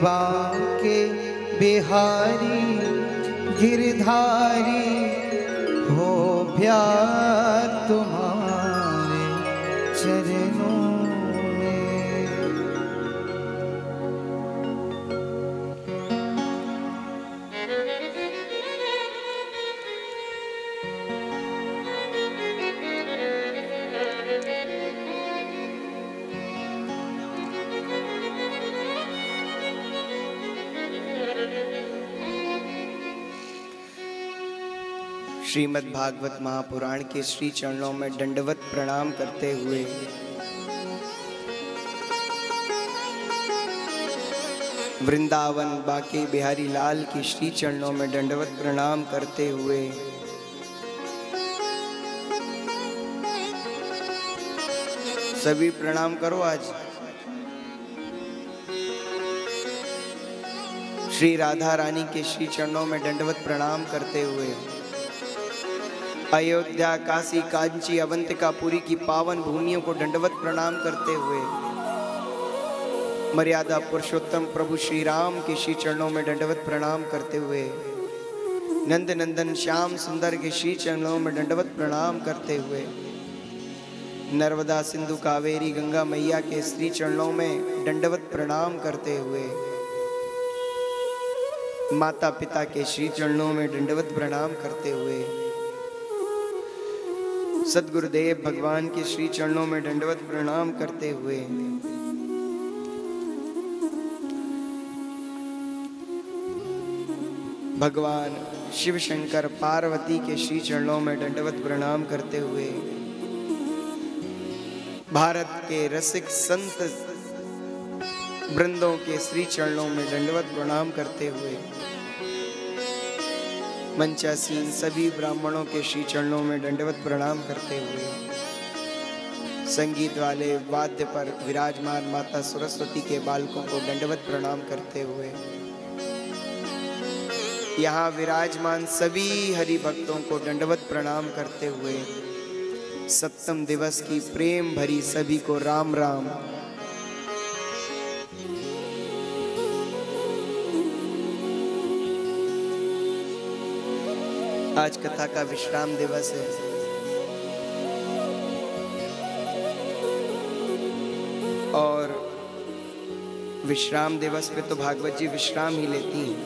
बांके बिहारी गिरधारी हो प्यार तुम्हारे चरणों श्रीमद् भागवत महापुराण के श्री चरणों में दंडवत प्रणाम करते हुए वृंदावन बांके बिहारी लाल की श्री चरणों में दंडवत प्रणाम करते हुए सभी प्रणाम करो। आज श्री राधा रानी के श्री चरणों में दंडवत प्रणाम करते हुए अयोध्या काशी कांची अवंतिका पुरी की पावन भूमियों को दंडवत प्रणाम करते हुए मर्यादा पुरुषोत्तम प्रभु श्री राम के श्री चरणों में दंडवत प्रणाम करते हुए नंद नंदन श्याम सुंदर के श्री चरणों में दंडवत प्रणाम करते हुए नर्मदा सिंधु कावेरी गंगा मैया के श्री चरणों में दंडवत प्रणाम करते हुए माता पिता के श्री चरणों में दंडवत प्रणाम करते हुए सद्गुरुदेव भगवान के श्री चरणों में दंडवत प्रणाम करते हुए भगवान शिव शंकर पार्वती के श्री चरणों में दंडवत प्रणाम करते हुए भारत के रसिक संत वृंदों के श्री चरणों में दंडवत प्रणाम करते हुए मंचासीन सभी ब्राह्मणों के श्री चरणों में दंडवत प्रणाम करते हुए संगीत वाले वाद्य पर विराजमान माता सरस्वती के बालकों को दंडवत प्रणाम करते हुए यहाँ विराजमान सभी हरि भक्तों को दंडवत प्रणाम करते हुए सप्तम दिवस की प्रेम भरी सभी को राम राम। आज कथा का विश्राम दिवस है और विश्राम दिवस पे तो भागवत जी विश्राम ही लेती हैं।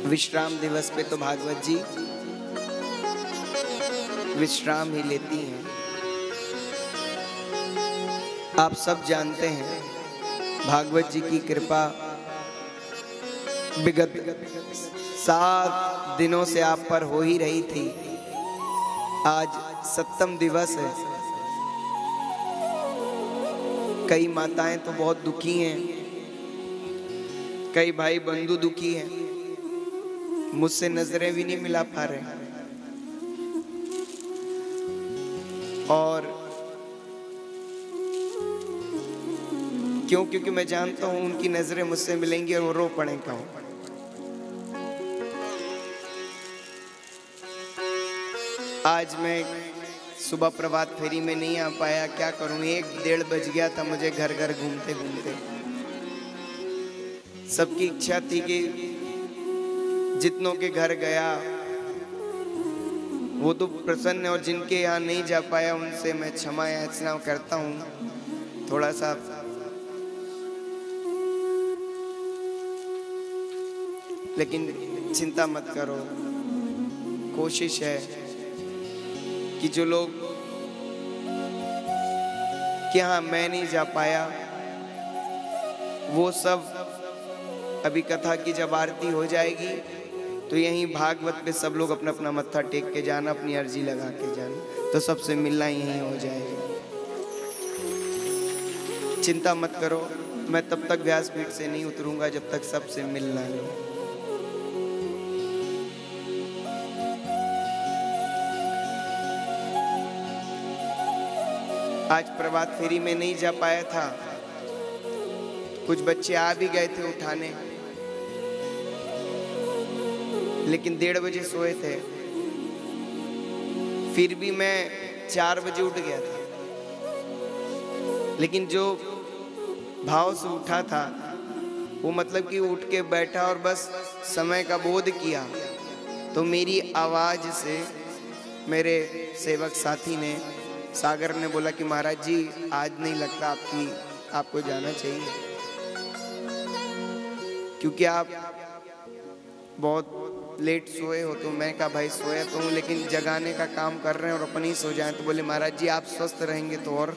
विश्राम दिवस पे तो भागवत जी विश्राम ही लेती हैं। आप सब जानते हैं भागवत जी की कृपा विगत 7 दिनों से आप पर हो ही रही थी। आज सप्तम दिवस है। कई माताएं तो बहुत दुखी हैं, कई भाई बंधु दुखी हैं, मुझसे नजरें भी नहीं मिला पा रहे। और क्यों? क्योंकि मैं जानता हूं उनकी नजरें मुझसे मिलेंगी और वो रो पड़ेगा। आज मैं सुबह प्रभात फेरी में नहीं आ पाया, क्या करूं, 1-1:30 बज गया था मुझे घर घर घूमते घूमते। सबकी इच्छा थी कि जितनों के घर गया वो तो प्रसन्न है, और जिनके यहाँ नहीं जा पाया उनसे मैं क्षमा याचना करता हूँ। थोड़ा सा लेकिन चिंता मत करो, कोशिश है कि जो लोग कि हाँ मैं नहीं जा पाया, वो सब अभी कथा की जब आरती हो जाएगी तो यहीं भागवत पे सब लोग अपना अपना मत्था टेक के जाना, अपनी अर्जी लगा के जाना, तो सबसे मिलना यहीं हो जाएगा। चिंता मत करो, मैं तब तक व्यासपीठ से नहीं उतरूंगा जब तक सबसे मिल ना लो। आज प्रभात फेरी में नहीं जा पाया था, कुछ बच्चे आ भी गए थे उठाने, लेकिन 1:30 बजे सोए थे। फिर भी मैं 4 बजे उठ गया था। लेकिन जो भाव से उठा था वो मतलब कि उठ के बैठा और बस समय का बोध किया, तो मेरी आवाज़ से मेरे सेवक साथी ने, सागर ने बोला कि महाराज जी आज नहीं लगता आपको जाना चाहिए, क्योंकि आप बहुत लेट सोए हो। तो मैं कहा भाई सोया तो हूँ, लेकिन जगाने का काम कर रहे हैं और अपन ही सो जाएं। तो बोले महाराज जी आप स्वस्थ रहेंगे तो और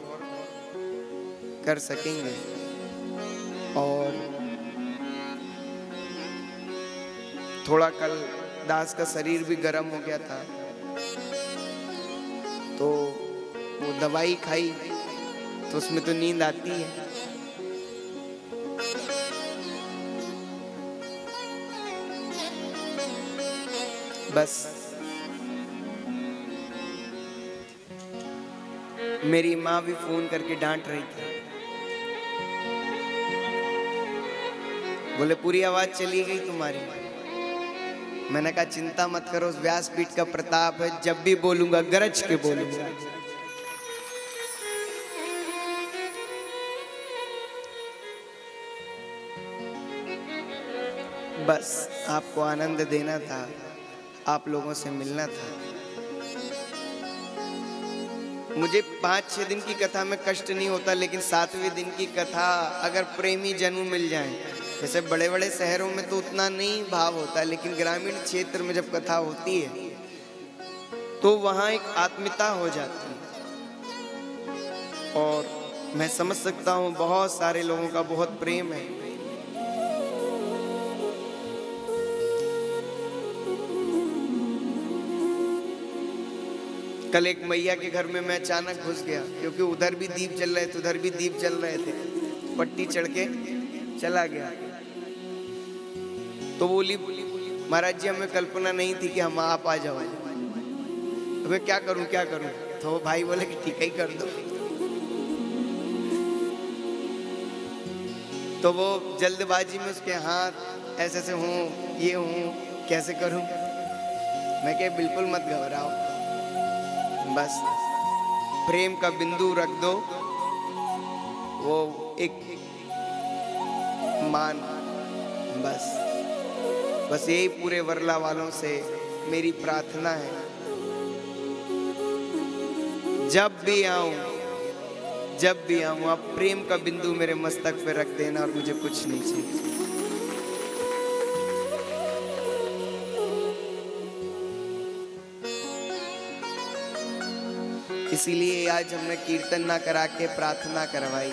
कर सकेंगे। और थोड़ा कल दास का शरीर भी गर्म हो गया था, तो वो दवाई खाई तो उसमें तो नींद आती है। बस मेरी माँ भी फोन करके डांट रही थी, बोले पूरी आवाज चली गई तुम्हारी। मैंने कहा चिंता मत करो, व्यासपीठ का प्रताप है, जब भी बोलूंगा गरज के बोलूंगा। बस आपको आनंद देना था, आप लोगों से मिलना था। मुझे 5-6 दिन की कथा में कष्ट नहीं होता, लेकिन 7वें दिन की कथा अगर प्रेमी जन्म मिल जाए, जैसे बड़े बड़े शहरों में तो उतना नहीं भाव होता, लेकिन ग्रामीण क्षेत्र में जब कथा होती है तो वहाँ एक आत्मीयता हो जाती है। और मैं समझ सकता हूँ बहुत सारे लोगों का बहुत प्रेम है। कल एक मैया के घर में मैं अचानक घुस गया, क्योंकि उधर भी दीप जल रहे थे, उधर भी दीप जल रहे थे। पट्टी चढ़ के चला गया तो बोली महाराज जी हमें कल्पना नहीं थी कि हम आप आ जाओ। तो मैं क्या करूं क्या करूं? तो वो भाई बोले कि ठीक ही कर दो। तो वो जल्दबाजी में उसके हाथ ऐसे से हूँ, ये हूँ, कैसे करूं? मैं कह बिल्कुल मत घबराओ, बस प्रेम का बिंदु रख दो, वो एक मान, बस यही पूरे वर्ला वालों से मेरी प्रार्थना है। जब भी आऊं आप प्रेम का बिंदु मेरे मस्तक पे रख देना और मुझे कुछ नहीं चाहिए। इसीलिए आज हमने कीर्तन ना करा के प्रार्थना करवाई।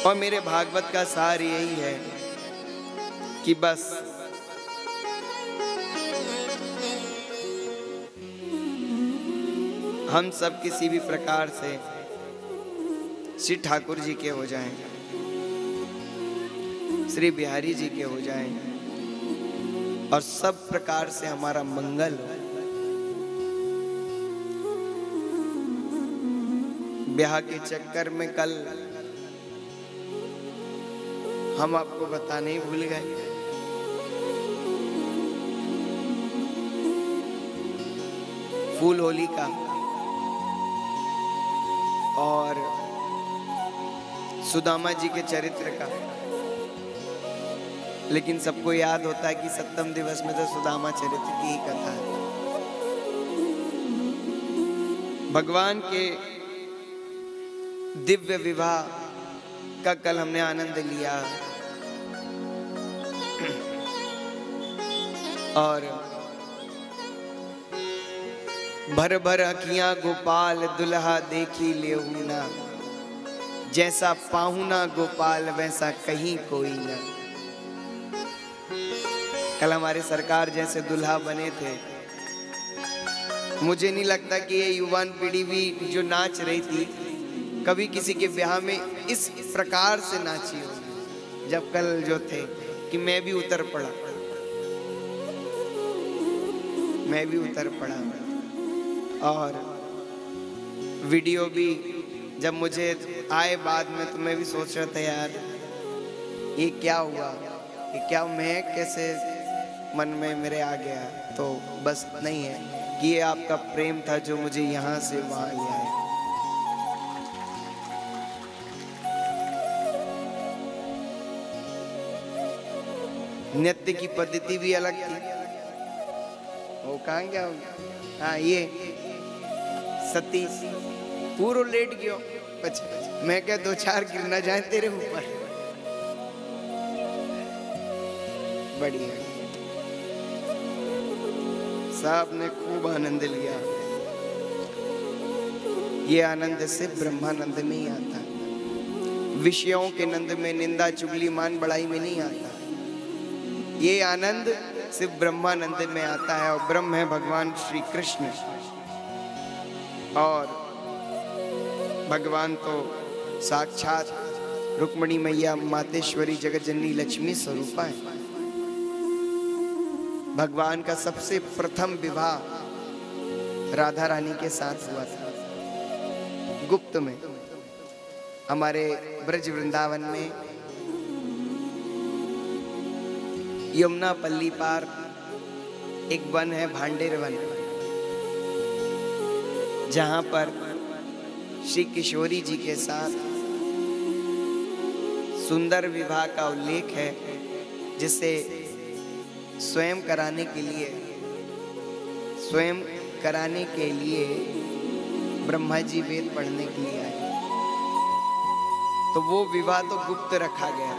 और मेरे भागवत का सार यही है कि बस हम सब किसी भी प्रकार से श्री ठाकुर जी के हो जाएं, श्री बिहारी जी के हो जाएं, और सब प्रकार से हमारा मंगल हो। ब्याह के चक्कर में कल हम आपको बताने ही भूल गए। फूल होली का और सुदामा जी के चरित्र का, लेकिन सबको याद होता है कि 7वें दिवस में तो सुदामा चरित्र की ही कथा है। भगवान के दिव्य विवाह का कल हमने आनंद लिया। और भर भर अखियां गोपाल दुल्हा देखी लेहुना, जैसा पाहुना गोपाल वैसा कहीं कोई न। कल हमारे सरकार जैसे दुल्हा बने थे। मुझे नहीं लगता कि ये युवान पीढ़ी भी जो नाच रही थी कभी किसी के ब्याह में इस प्रकार से नाची हो। जब कल जो थे कि मैं भी उतर पड़ा और वीडियो भी जब मुझे आए बाद में, तो मैं भी सोच रहा था यार ये क्या हुआ, ये क्या मैं कैसे मन में मेरे आ गया। तो बस नहीं है कि ये आपका प्रेम था जो मुझे यहाँ से वहाँ ले आया। नृत्य की पद्धति भी अलग थी। वो कहाँ गया? हाँ ये सती पूरो लेट गयो, मैं क्या 2-4 गिर ना जाए तेरे ऊपर। बढ़िया, साहब ने खूब आनंद लिया। ये आनंद सिर्फ ब्रह्मानंद में ही आता है, विषयों के नंद में, निंदा चुगली मान बड़ाई में नहीं आता। ये आनंद सिर्फ ब्रह्मानंद में आता है, और ब्रह्म है भगवान श्री कृष्ण। और भगवान तो साक्षात रुक्मिणी मैया मातेश्वरी जगत जननी लक्ष्मी स्वरूपा है। भगवान का सबसे प्रथम विवाह राधा रानी के साथ हुआ था, गुप्त में, हमारे ब्रज वृंदावन में, यमुना पल्ली पार एक वन है, भांडेर वन, जहां पर श्री किशोरी जी के साथ सुंदर विवाह का उल्लेख है, जिसे स्वयं कराने के लिए ब्रह्मा जी वेद पढ़ने के लिए आए। तो वो विवाह तो गुप्त रखा गया।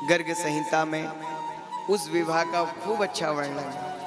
गर्ग संहिता में उस विवाह का खूब अच्छा वर्णन है।